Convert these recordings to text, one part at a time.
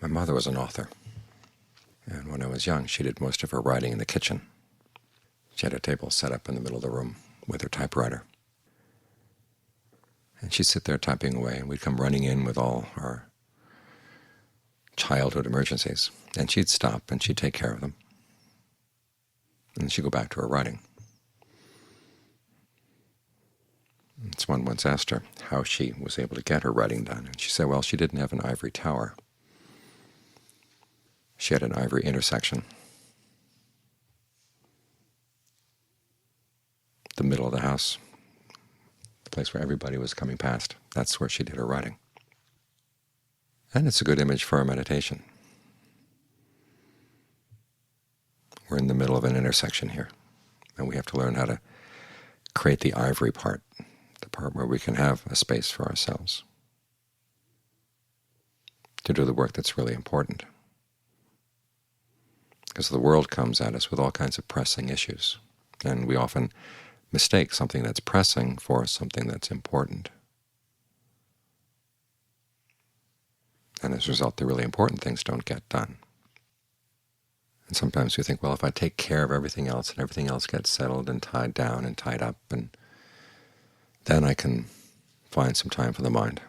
My mother was an author, and when I was young she did most of her writing in the kitchen. She had a table set up in the middle of the room with her typewriter. And she'd sit there typing away, and we'd come running in with all our childhood emergencies. And she'd stop and she'd take care of them. And she'd go back to her writing. And someone once asked her how she was able to get her writing done. And she said, well, she didn't have an ivory tower. She had an ivory intersection. The middle of the house, the place where everybody was coming past, that's where she did her writing. And it's a good image for our meditation. We're in the middle of an intersection here, and we have to learn how to create the ivory part, the part where we can have a space for ourselves to do the work that's really important. Because the world comes at us with all kinds of pressing issues, and we often mistake something that's pressing for something that's important. And as a result, the really important things don't get done. And sometimes we think, well, if I take care of everything else and everything else gets settled and tied down and tied up, and then I can find some time for the mind.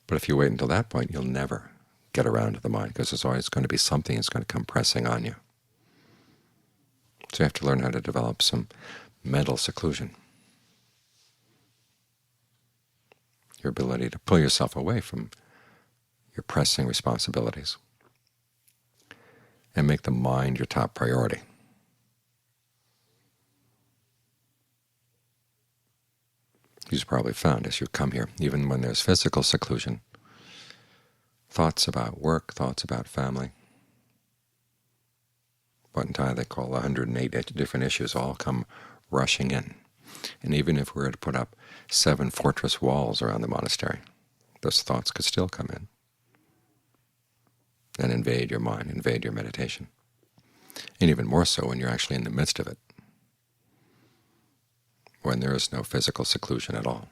But if you wait until that point, you'll never get around to the mind, because there's always going to be something that's going to come pressing on you. So you have to learn how to develop some mental seclusion, your ability to pull yourself away from your pressing responsibilities and make the mind your top priority. You've probably found as you come here, even when there's physical seclusion, thoughts about work, thoughts about family, what in Thai they call 108 different issues, all come rushing in. And even if we were to put up 7 fortress walls around the monastery, those thoughts could still come in and invade your mind, invade your meditation. And even more so when you're actually in the midst of it, when there is no physical seclusion at all.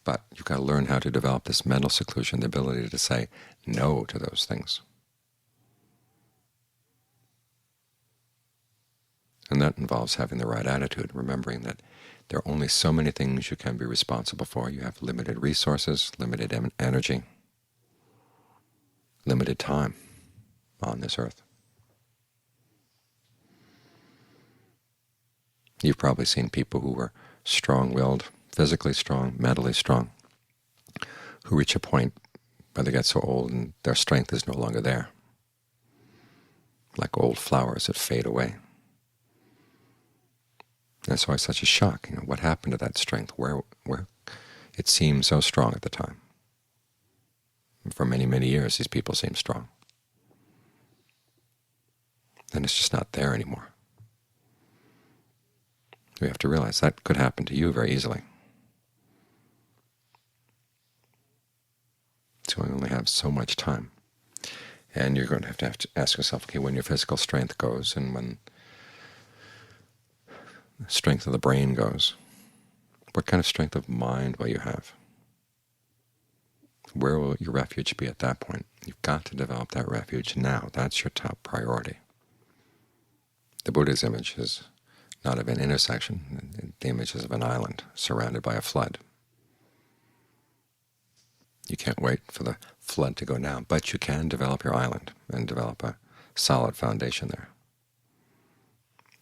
But you've got to learn how to develop this mental seclusion, the ability to say no to those things. And that involves having the right attitude, remembering that there are only so many things you can be responsible for. You have limited resources, limited energy, limited time on this earth. You've probably seen people who were strong-willed, physically strong, mentally strong, who reach a point where they get so old and their strength is no longer there, like old flowers that fade away. And it's always such a shock. What happened to that strength? Where it seemed so strong at the time. And for many, many years, these people seemed strong. And it's just not there anymore. We have to realize that could happen to you very easily. So we only have so much time. And you're going to have to ask yourself, okay, when your physical strength goes and when the strength of the brain goes, what kind of strength of mind will you have? Where will your refuge be at that point? You've got to develop that refuge now. That's your top priority. The Buddha's image is not of an intersection. The image is of an island surrounded by a flood. You can't wait for the flood to go down, but you can develop your island and develop a solid foundation there.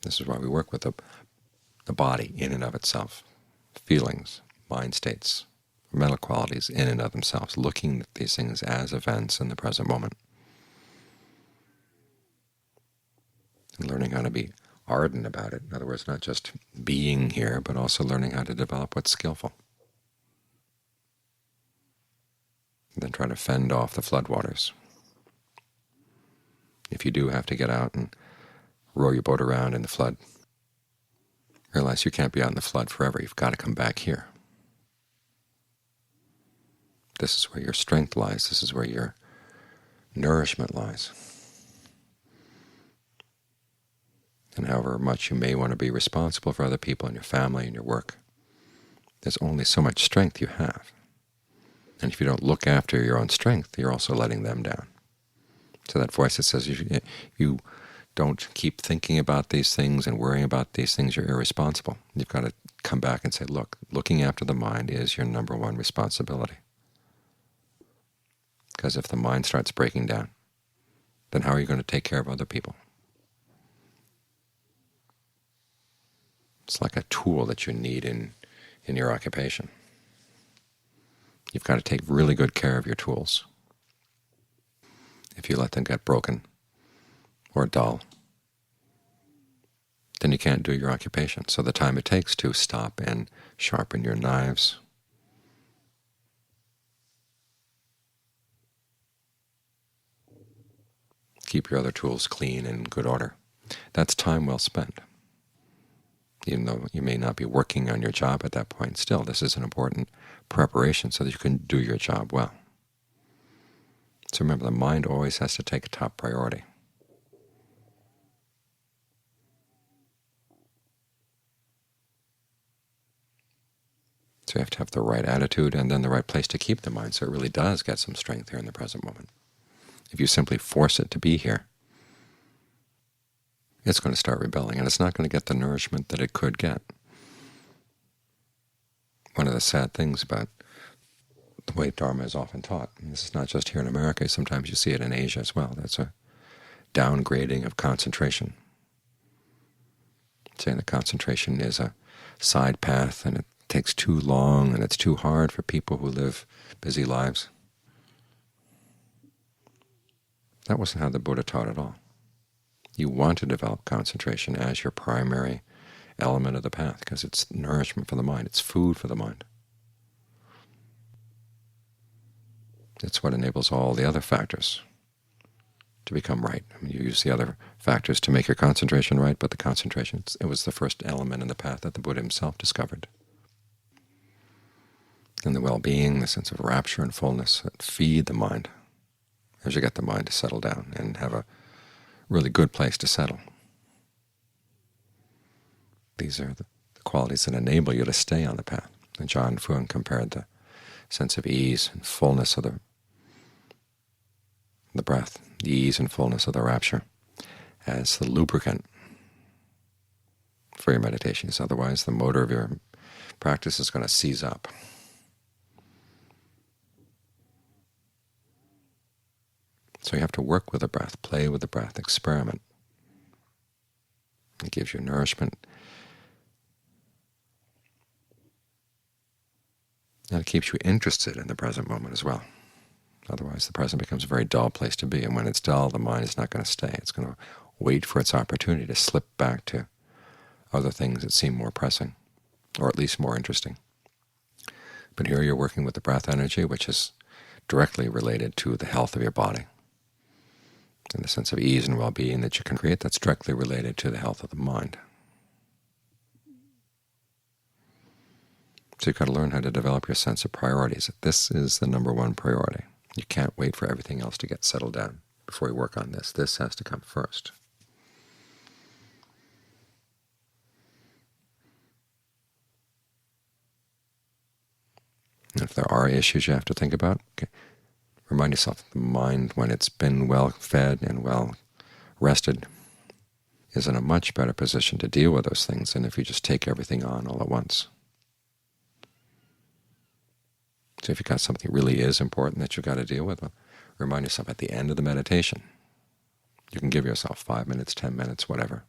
This is why we work with the body in and of itself, feelings, mind states, mental qualities in and of themselves, looking at these things as events in the present moment, and learning how to be ardent about it. In other words, not just being here, but also learning how to develop what's skillful. And then try to fend off the floodwaters. If you do have to get out and row your boat around in the flood, realize you can't be out in the flood forever. You've got to come back here. This is where your strength lies. This is where your nourishment lies. And however much you may want to be responsible for other people and your family and your work, there's only so much strength you have. And if you don't look after your own strength, you're also letting them down. So that voice that says you don't keep thinking about these things and worrying about these things, you're irresponsible. You've got to come back and say, look, looking after the mind is your number one responsibility. Because if the mind starts breaking down, then how are you going to take care of other people? It's like a tool that you need in your occupation. You've got to take really good care of your tools. If you let them get broken or dull, then you can't do your occupation. So the time it takes to stop and sharpen your knives, keep your other tools clean and in good order, that's time well spent. Even though you may not be working on your job at that point, still this is an important preparation so that you can do your job well. So remember, the mind always has to take a top priority. So you have to have the right attitude and then the right place to keep the mind so it really does get some strength here in the present moment. If you simply force it to be here, it's going to start rebelling, and it's not going to get the nourishment that it could get. One of the sad things about the way Dharma is often taught, and this is not just here in America, sometimes you see it in Asia as well, that's a downgrading of concentration, saying that concentration is a side path and it takes too long and it's too hard for people who live busy lives. That wasn't how the Buddha taught at all. You want to develop concentration as your primary element of the path because it's nourishment for the mind, it's food for the mind. It's what enables all the other factors to become right. I mean, you use the other factors to make your concentration right, but the concentration, it was the first element in the path that the Buddha himself discovered. And the well-being, the sense of rapture and fullness that feed the mind as you get the mind to settle down and have a really good place to settle. These are the qualities that enable you to stay on the path. And John Fuang compared the sense of ease and fullness of the breath, the ease and fullness of the rapture, as the lubricant for your meditation, because otherwise the motor of your practice is going to seize up. So you have to work with the breath, play with the breath, experiment. It gives you nourishment, and it keeps you interested in the present moment as well. Otherwise the present becomes a very dull place to be, and when it's dull, the mind is not going to stay. It's going to wait for its opportunity to slip back to other things that seem more pressing, or at least more interesting. But here you're working with the breath energy, which is directly related to the health of your body. And the sense of ease and well-being that you can create, that's directly related to the health of the mind. So you've got to learn how to develop your sense of priorities. This is the number one priority. You can't wait for everything else to get settled down before you work on this. This has to come first. And if there are issues you have to think about, remind yourself the mind, when it's been well fed and well rested, is in a much better position to deal with those things than if you just take everything on all at once. So if you've got something that really is important that you've got to deal with, remind yourself at the end of the meditation, you can give yourself 5 minutes, 10 minutes, whatever,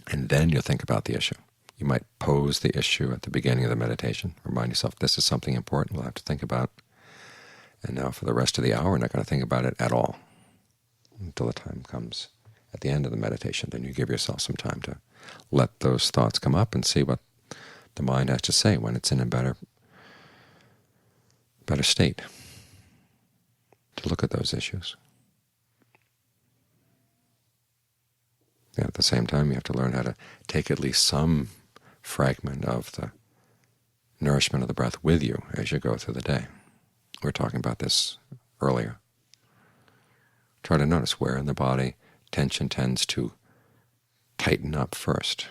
and then you'll think about the issue. You might pose the issue at the beginning of the meditation. Remind yourself this is something important we'll have to think about. And now for the rest of the hour, we're not going to think about it at all until the time comes at the end of the meditation. Then you give yourself some time to let those thoughts come up and see what the mind has to say when it's in a better state to look at those issues. And at the same time, you have to learn how to take at least some fragment of the nourishment of the breath with you as you go through the day. We were talking about this earlier. Try to notice where in the body tension tends to tighten up first.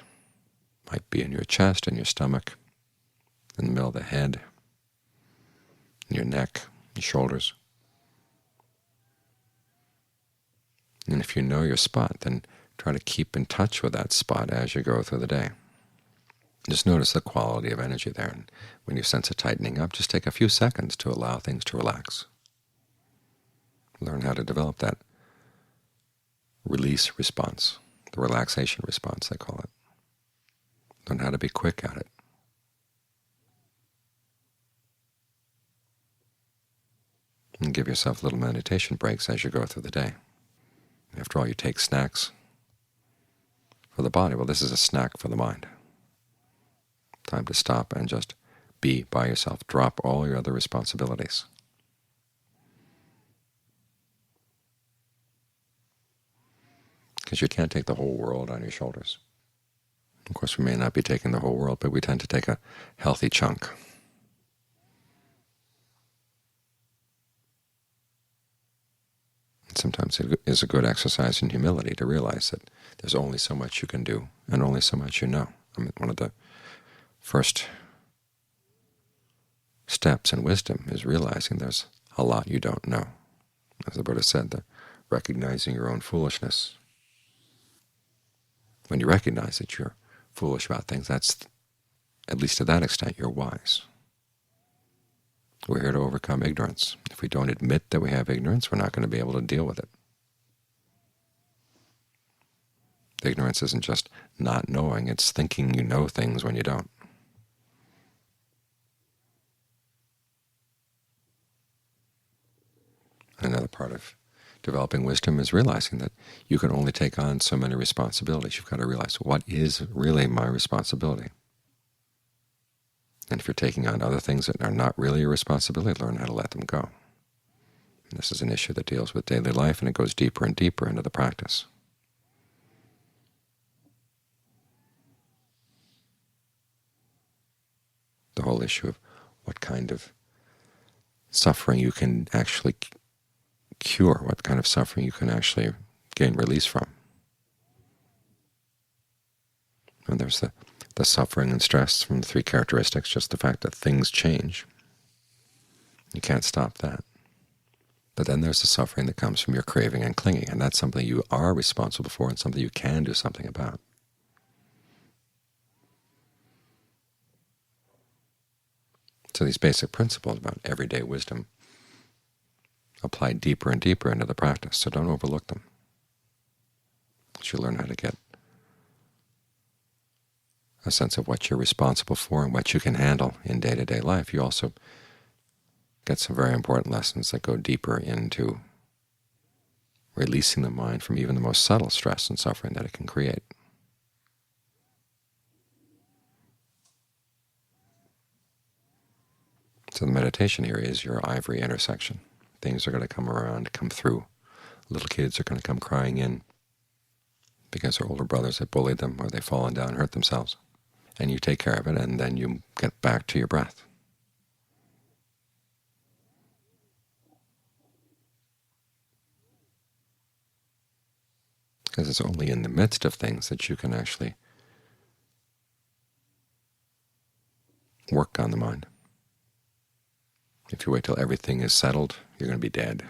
Might be in your chest, in your stomach, in the middle of the head, in your neck, your shoulders. And if you know your spot, then try to keep in touch with that spot as you go through the day. Just notice the quality of energy there, and when you sense it tightening up, just take a few seconds to allow things to relax. Learn how to develop that release response, the relaxation response, they call it. Learn how to be quick at it. And give yourself little meditation breaks as you go through the day. After all, you take snacks for the body. Well, this is a snack for the mind. Time to stop and just be by yourself. Drop all your other responsibilities. Because you can't take the whole world on your shoulders. Of course, we may not be taking the whole world, but we tend to take a healthy chunk. And sometimes it is a good exercise in humility to realize that there's only so much you can do and only so much you know. I mean, one of the first steps in wisdom is realizing there's a lot you don't know. As the Buddha said, recognizing your own foolishness. When you recognize that you're foolish about things, that's, at least to that extent, you're wise. We're here to overcome ignorance. If we don't admit that we have ignorance, we're not going to be able to deal with it. Ignorance isn't just not knowing, it's thinking you know things when you don't. Another part of developing wisdom is realizing that you can only take on so many responsibilities. You've got to realize, what is really my responsibility? And if you're taking on other things that are not really your responsibility, learn how to let them go. And this is an issue that deals with daily life, and it goes deeper and deeper into the practice. The whole issue of what kind of suffering you can actually cure, what kind of suffering you can actually gain release from. And there's the suffering and stress from the three characteristics, just the fact that things change. You can't stop that. But then there's the suffering that comes from your craving and clinging, and that's something you are responsible for and something you can do something about. So these basic principles about everyday wisdom apply deeper and deeper into the practice, so don't overlook them. As you learn how to get a sense of what you're responsible for and what you can handle in day-to-day life, you also get some very important lessons that go deeper into releasing the mind from even the most subtle stress and suffering that it can create. So the meditation area is your ivory intersection. Things are going to come around, come through. Little kids are going to come crying in because their older brothers have bullied them or they've fallen down and hurt themselves. And you take care of it, and then you get back to your breath. Because it's only in the midst of things that you can actually work on the mind. If you wait till everything is settled, you're going to be dead.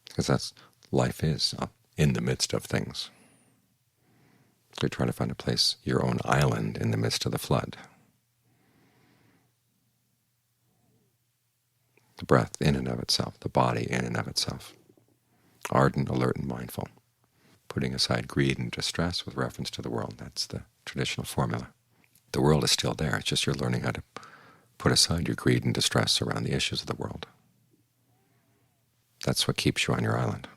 Because that's life is, in the midst of things. So try to find a place, your own island, in the midst of the flood. The breath in and of itself, the body in and of itself. Ardent, alert, and mindful. Putting aside greed and distress with reference to the world. That's the traditional formula. The world is still there, it's just you're learning how to put aside your greed and distress around the issues of the world. That's what keeps you on your island.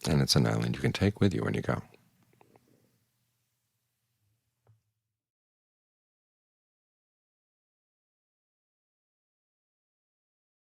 And it's an island you can take with you when you go.